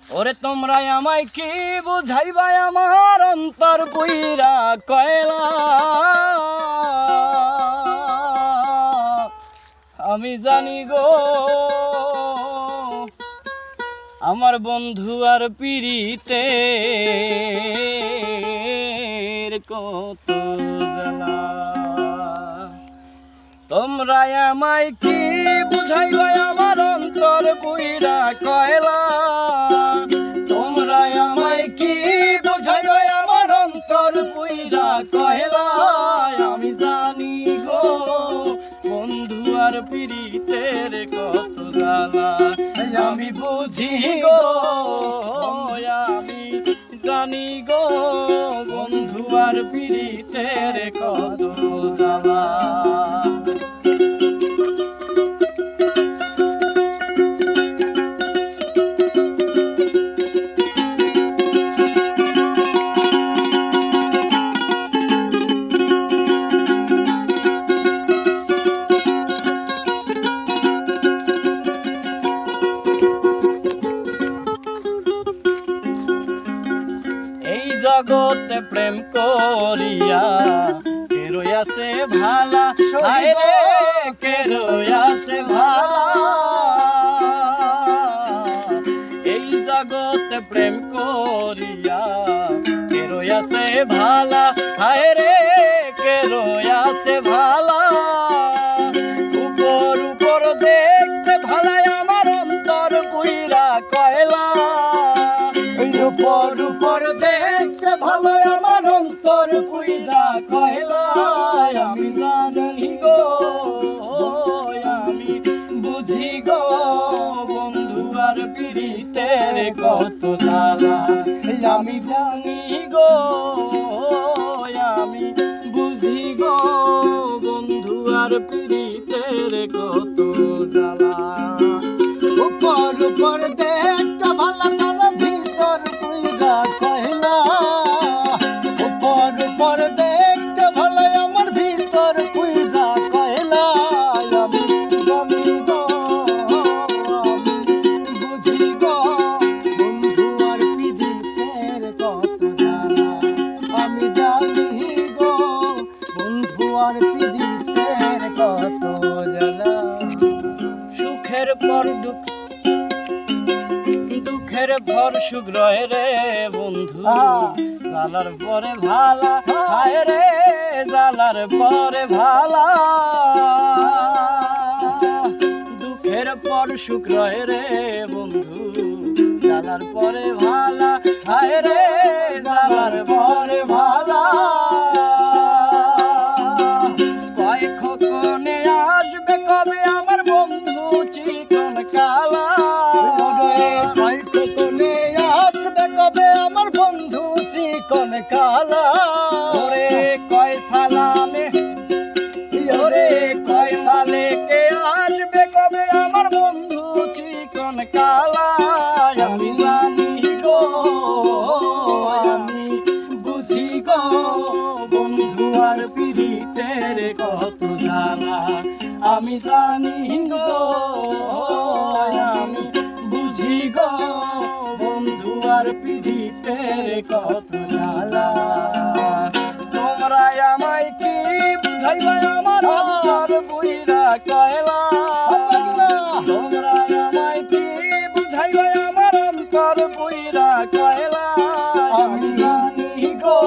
ওরে তোমরা আমায় কি বুঝাইবা আমার অন্তর পুইরা কয়লা আমি জানি গো আমার বন্ধু আর পিড়িতে কত জ্বালা তোমরা আমায় কি বুঝাইবা আমার অন্তর পুইরা কয়লা তোমরা আমায় কি বুঝাইবা আমার অন্তর পুইরা কয়লা আমি জানি গো বন্ধু আর পিড়িতের কত জ্বালা আমি বুঝি গো আমি জানি গো বন্ধু আর পিড়িতের কত জ্বালা জগতে প্রেম করিয়া কে রইয়াছে ভালা হায় রে কে রইয়াছে ভালা এই জগতে প্রেম করিয়া কে রইয়াছে ভালা হায় রে কে রইয়াছে ভালা উপর উপর দেখতে ভালাই আমার অন্তর পুইরা কয়লা উপর উপর দেখতে ভালো আমার অন্তর পুইরা কয়লা আমি জানি গো আমি বুঝি গো বন্ধু আর পিড়িতের কত জ্বালা আমি জানি গো আমি বুঝি গো বন্ধু আর পিড়িতের কত জ্বালা উপর উপর দেখতে ভালো সুখের পর দুঃখ দুঃখের ভর সুখ রয় রে বন্ধু জ্বালার পরে ভালা হায় রে জ্বালার পরে ভালা দুঃখের পর সুখ রয় রে বন্ধু জ্বালার পরে ভালা হায় রে জ্বালার পরে ভালা কালা ওরে কয় সালামে ওরে কয় সালে কে আসবে কবে আমার বন্ধু চিকন কালা আমি জানি গো আমি বুঝি গো বন্ধু আর পিড়িতের কত জ্বালা আমি জানি গো আমি বুঝি গো বন্ধু আর পিড়িতের কত জ্বালা তোমরা আমায় কি বুঝাইবা আমার অন্তর পুইরা কয়লা তোমরা আমায় কি বুঝাইবা আমার অন্তর পুইরা কয়লা আমি জানি গো